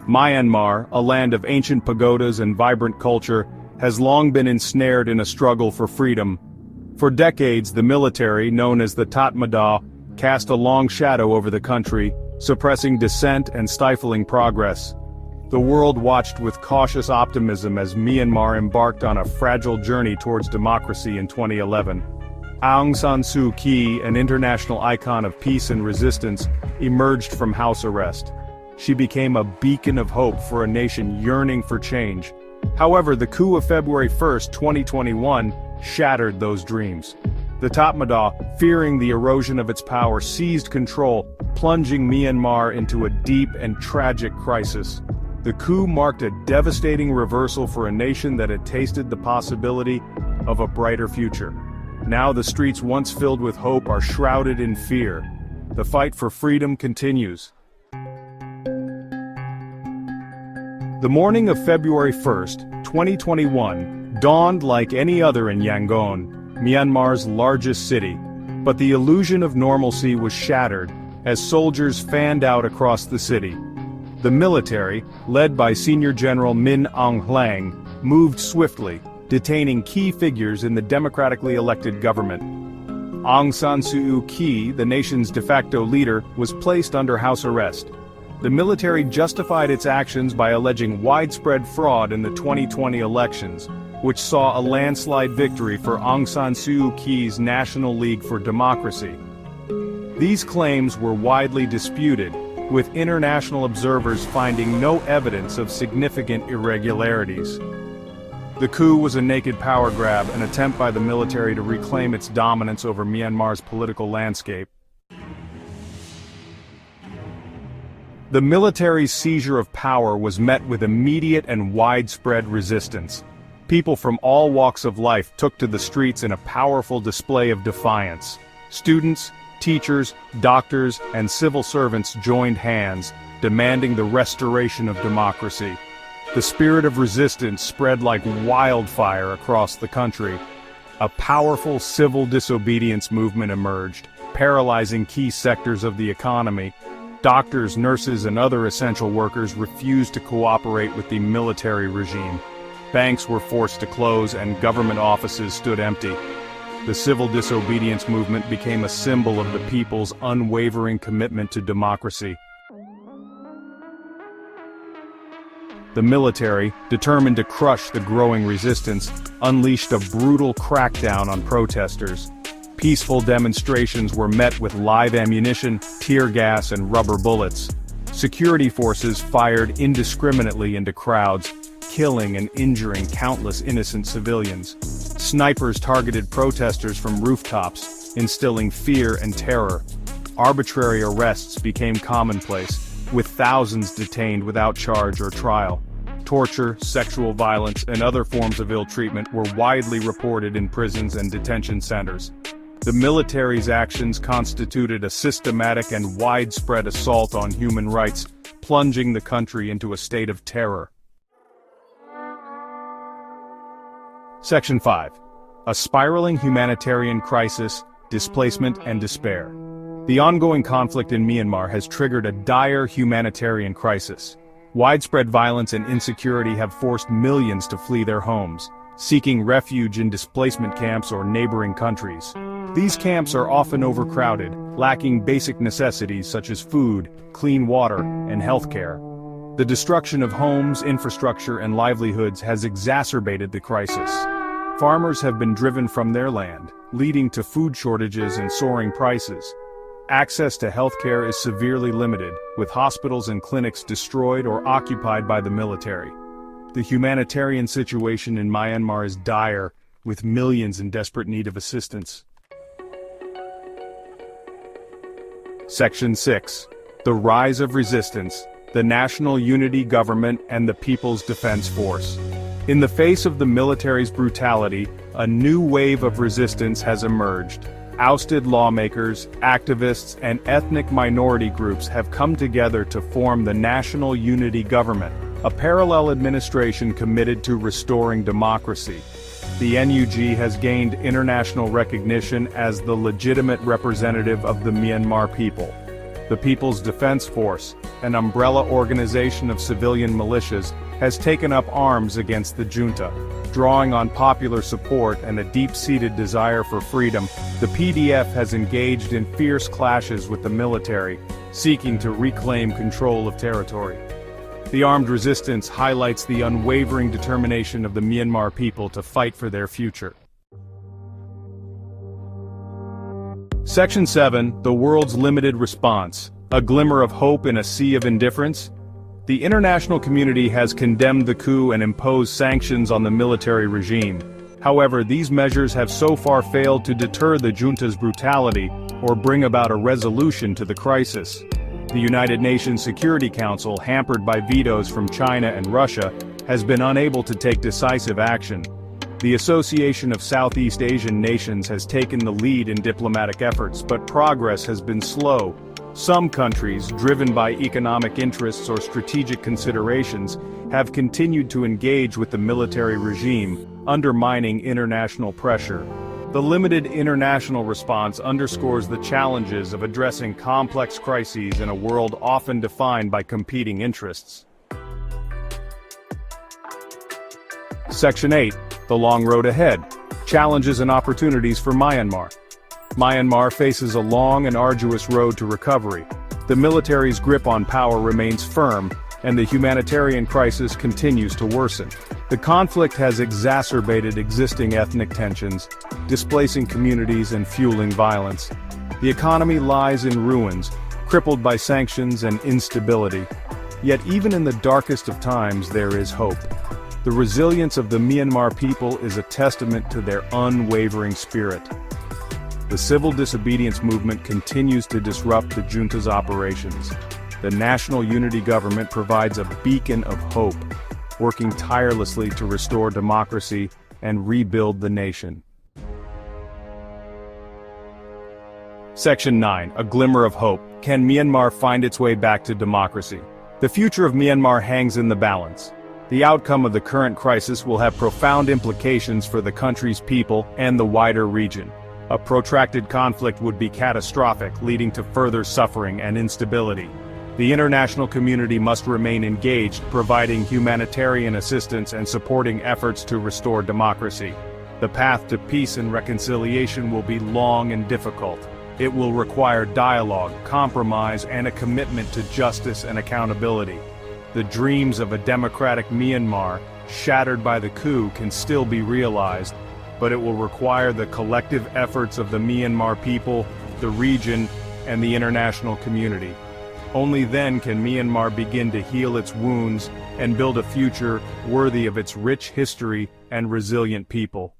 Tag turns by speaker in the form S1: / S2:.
S1: Myanmar, a land of ancient pagodas and vibrant culture, has long been ensnared in a struggle for freedom. For decades, the military, known as the Tatmadaw, cast a long shadow over the country, suppressing dissent and stifling progress. The world watched with cautious optimism as Myanmar embarked on a fragile journey towards democracy in 2011. Aung San Suu Kyi, an international icon of peace and resistance, emerged from house arrest. She became a beacon of hope for a nation yearning for change. However, the coup of February 1, 2021, shattered those dreams. The Tatmadaw, fearing the erosion of its power, seized control, plunging Myanmar into a deep and tragic crisis. The coup marked a devastating reversal for a nation that had tasted the possibility of a brighter future. Now the streets once filled with hope are shrouded in fear. The fight for freedom continues. The morning of February 1, 2021, dawned like any other in Yangon, Myanmar's largest city. But the illusion of normalcy was shattered as soldiers fanned out across the city. The military, led by Senior General Min Aung Hlaing, moved swiftly, detaining key figures in the democratically elected government. Aung San Suu Kyi, the nation's de facto leader, was placed under house arrest. The military justified its actions by alleging widespread fraud in the 2020 elections, which saw a landslide victory for Aung San Suu Kyi's National League for Democracy. These claims were widely disputed, with international observers finding no evidence of significant irregularities. The coup was a naked power grab, an attempt by the military to reclaim its dominance over Myanmar's political landscape. The military's seizure of power was met with immediate and widespread resistance. People from all walks of life took to the streets in a powerful display of defiance. Students, teachers, doctors, and civil servants joined hands, demanding the restoration of democracy. The spirit of resistance spread like wildfire across the country. A powerful civil disobedience movement emerged, paralyzing key sectors of the economy. Doctors, nurses, and other essential workers refused to cooperate with the military regime. Banks were forced to close and government offices stood empty. The civil disobedience movement became a symbol of the people's unwavering commitment to democracy. The military, determined to crush the growing resistance, unleashed a brutal crackdown on protesters. Peaceful demonstrations were met with live ammunition, tear gas, and rubber bullets. Security forces fired indiscriminately into crowds, killing and injuring countless innocent civilians. Snipers targeted protesters from rooftops, instilling fear and terror. Arbitrary arrests became commonplace, with thousands detained without charge or trial. Torture, sexual violence, and other forms of ill treatment were widely reported in prisons and detention centers. The military's actions constituted a systematic and widespread assault on human rights, plunging the country into a state of terror. Section 5. A spiraling humanitarian crisis, displacement and despair. The ongoing conflict in Myanmar has triggered a dire humanitarian crisis. Widespread violence and insecurity have forced millions to flee their homes, seeking refuge in displacement camps or neighboring countries. These camps are often overcrowded, lacking basic necessities such as food, clean water, and healthcare. The destruction of homes, infrastructure, and livelihoods has exacerbated the crisis. Farmers have been driven from their land, leading to food shortages and soaring prices. Access to healthcare is severely limited, with hospitals and clinics destroyed or occupied by the military. The humanitarian situation in Myanmar is dire, with millions in desperate need of assistance. Section 6. The rise of resistance, the National Unity Government and the People's Defense Force. In the face of the military's brutality, a new wave of resistance has emerged. Ousted lawmakers, activists, and ethnic minority groups have come together to form the National Unity Government, a parallel administration committed to restoring democracy. The NUG has gained international recognition as the legitimate representative of the Myanmar people. The People's Defense Force, an umbrella organization of civilian militias, has taken up arms against the junta. Drawing on popular support and a deep-seated desire for freedom, the PDF has engaged in fierce clashes with the military, seeking to reclaim control of territory. The armed resistance highlights the unwavering determination of the Myanmar people to fight for their future. Section 7, The World's Limited Response. A glimmer of hope in a sea of indifference? The international community has condemned the coup and imposed sanctions on the military regime. However, these measures have so far failed to deter the junta's brutality or bring about a resolution to the crisis. The United Nations Security Council, hampered by vetoes from China and Russia, has been unable to take decisive action. The Association of Southeast Asian Nations has taken the lead in diplomatic efforts, but progress has been slow. Some countries, driven by economic interests or strategic considerations, have continued to engage with the military regime, undermining international pressure. The limited international response underscores the challenges of addressing complex crises in a world often defined by competing interests. Section 8. The Long Road Ahead. Challenges and Opportunities for Myanmar. Myanmar faces a long and arduous road to recovery. The military's grip on power remains firm, and the humanitarian crisis continues to worsen. The conflict has exacerbated existing ethnic tensions, displacing communities and fueling violence. The economy lies in ruins, crippled by sanctions and instability. Yet even in the darkest of times there is hope. The resilience of the Myanmar people is a testament to their unwavering spirit. The civil disobedience movement continues to disrupt the junta's operations. The National Unity Government provides a beacon of hope, working tirelessly to restore democracy and rebuild the nation. Section 9. A Glimmer of Hope. Can Myanmar find its way back to democracy? The future of Myanmar hangs in the balance. The outcome of the current crisis will have profound implications for the country's people and the wider region. A protracted conflict would be catastrophic, leading to further suffering and instability. The international community must remain engaged, providing humanitarian assistance and supporting efforts to restore democracy. The path to peace and reconciliation will be long and difficult. It will require dialogue, compromise, and a commitment to justice and accountability. The dreams of a democratic Myanmar, shattered by the coup, can still be realized, but it will require the collective efforts of the Myanmar people, the region, and the international community. Only then can Myanmar begin to heal its wounds and build a future worthy of its rich history and resilient people.